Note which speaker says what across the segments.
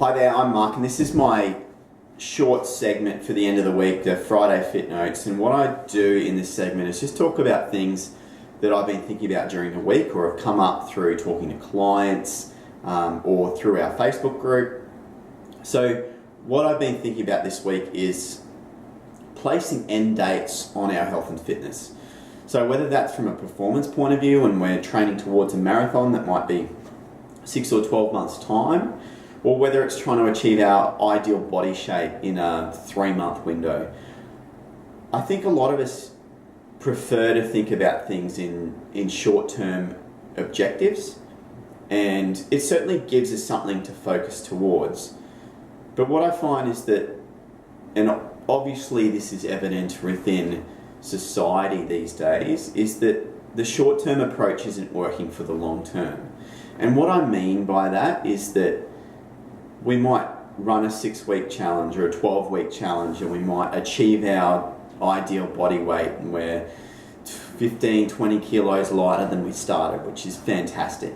Speaker 1: Hi there, I'm Mark, and this is my short segment for the end of the week, the Friday Fit Notes. And what I do in this segment is just talk about things that I've been thinking about during the week or have come up through talking to clients or through our Facebook group. So what I've been thinking about this week is placing end dates on our health and fitness. So whether that's from a performance point of view and we're training towards a marathon that might be 6 or 12 months time, or whether it's trying to achieve our ideal body shape in a 3-month window. I think a lot of us prefer to think about things in short-term objectives, and it certainly gives us something to focus towards. But what I find is that, and obviously this is evident within society these days, is that the short-term approach isn't working for the long term. And what I mean by that is that we might run a 6-week challenge or a 12-week challenge, and we might achieve our ideal body weight and we're 15, 20 kilos lighter than we started, which is fantastic.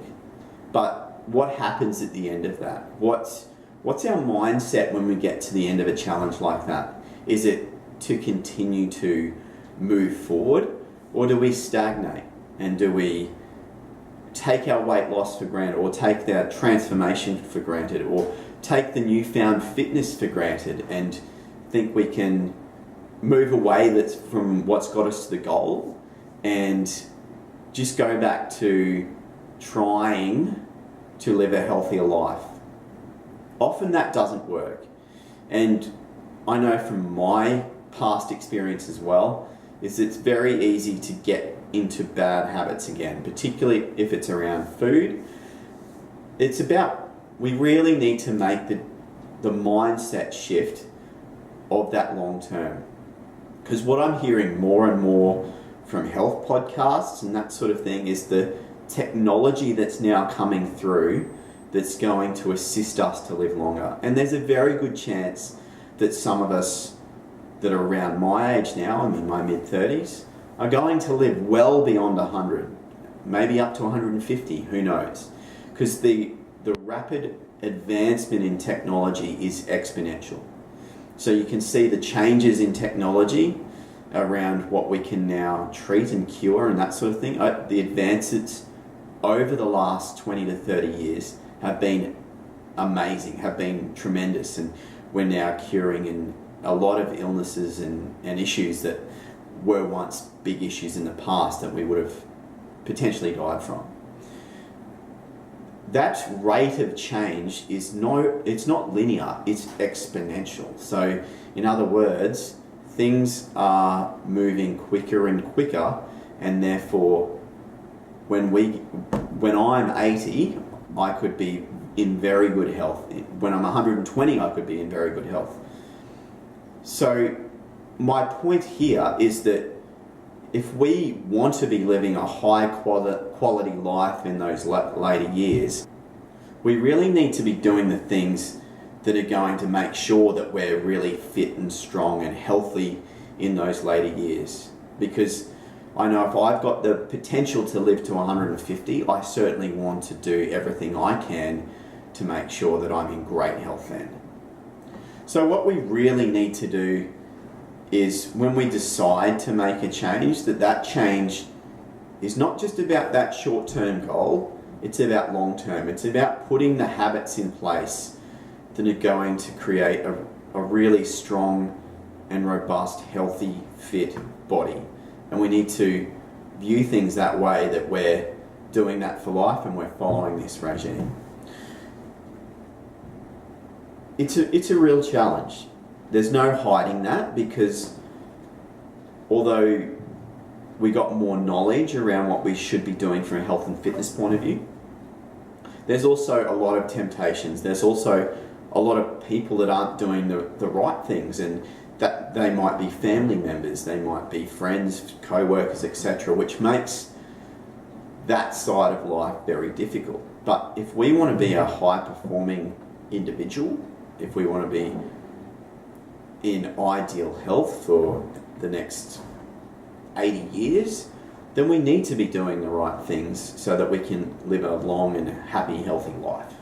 Speaker 1: But what happens at the end of that? What's our mindset when we get to the end of a challenge like that? Is it to continue to move forward, or do we stagnate? And do we take our weight loss for granted, or take the transformation for granted, or take the newfound fitness for granted and think we can move away from what's got us to the goal and just go back to trying to live a healthier life? Often that doesn't work. And I know from my past experience as well, is it's very easy to get into bad habits again, particularly if it's around food. It's about, we really need to make the mindset shift of that long term. Because what I'm hearing more and more from health podcasts and that sort of thing is the technology that's now coming through that's going to assist us to live longer. And there's a very good chance that some of us that are around my age now, I'm in my mid-30s, are going to live well beyond 100, maybe up to 150, who knows? Because the rapid advancement in technology is exponential. So you can see the changes in technology around what we can now treat and cure and that sort of thing. The advances over the last 20 to 30 years have been amazing, have been tremendous, and we're now curing a lot of illnesses and issues that were once big issues in the past that we would have potentially died from. That rate of change it's not linear, it's exponential. So in other words, things are moving quicker and quicker, and therefore when I'm 80, I could be in very good health. When I'm 120, I could be in very good health. So my point here is that if we want to be living a high quality life in those later years, we really need to be doing the things that are going to make sure that we're really fit and strong and healthy in those later years. Because I know if I've got the potential to live to 150, I certainly want to do everything I can to make sure that I'm in great health then. So what we really need to do is, when we decide to make a change, that change is not just about that short-term goal, it's about long-term. It's about putting the habits in place that are going to create a really strong and robust, healthy, fit body. And we need to view things that way, that we're doing that for life and we're following this regime. It's a real challenge. There's no hiding that, because although we got more knowledge around what we should be doing from a health and fitness point of view, there's also a lot of temptations. There's also a lot of people that aren't doing the right things, and that they might be family members, they might be friends, co-workers, etc., which makes that side of life very difficult. But if we want to be a high-performing individual, if we want to be in ideal health for the next 80 years, then we need to be doing the right things so that we can live a long and happy, healthy life.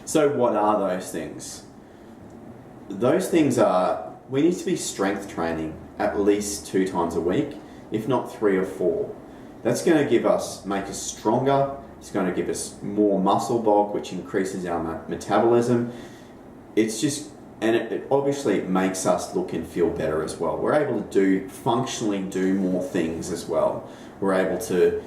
Speaker 1: So what are those things? Those things are, we need to be strength training at least 2 times a week, if not 3 or 4. That's going to make us stronger. It's going to give us more muscle bulk, which increases our metabolism. It's just, and it obviously it makes us look and feel better as well. We're able to functionally do more things as well. We're able to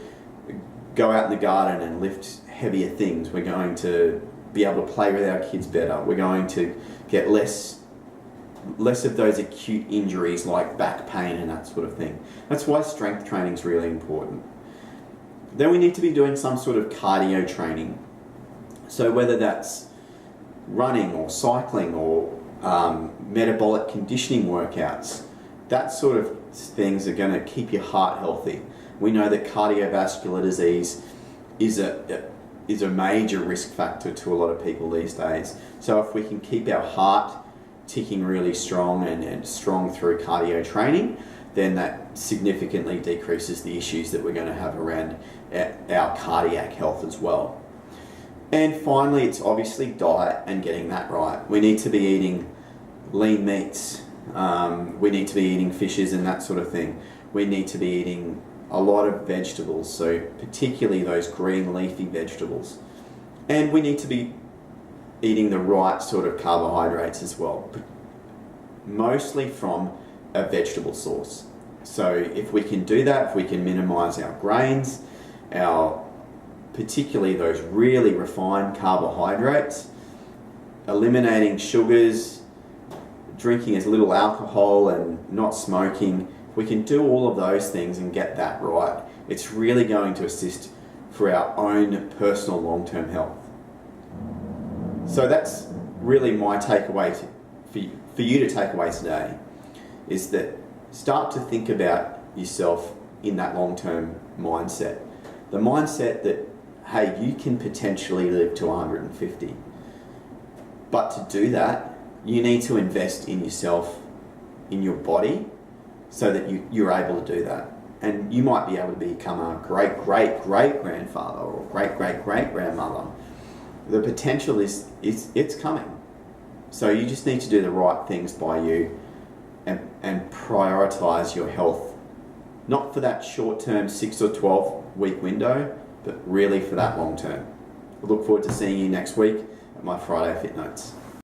Speaker 1: go out in the garden and lift heavier things. We're going to be able to play with our kids better. We're going to get less of those acute injuries like back pain and that sort of thing. That's why strength training is really important. Then we need to be doing some sort of cardio training. So whether that's running or cycling or metabolic conditioning workouts, that sort of things are going to keep your heart healthy. We know that cardiovascular disease is a major risk factor to a lot of people these days. So if we can keep our heart ticking really strong and strong through cardio training, then that significantly decreases the issues that we're going to have around our cardiac health as well. And finally, it's obviously diet and getting that right. We need to be eating lean meats. We need to be eating fishes and that sort of thing. We need to be eating a lot of vegetables, so particularly those green leafy vegetables. And we need to be eating the right sort of carbohydrates as well, mostly from a vegetable source. So if we can do that, if we can minimize our grains, particularly those really refined carbohydrates, eliminating sugars, drinking as little alcohol and not smoking, if we can do all of those things and get that right, it's really going to assist for our own personal long-term health. So that's really my takeaway for you to take away today, is that start to think about yourself in that long-term mindset. The mindset that, hey, you can potentially live to 150. But to do that, you need to invest in yourself, in your body, so that you're able to do that. And you might be able to become a great-great-great-grandfather or great-great-great-grandmother. The potential it's coming. So you just need to do the right things by you and prioritize your health, not for that short-term 6 or 12-week window, but really for that long term. I look forward to seeing you next week at my Friday Fit Notes.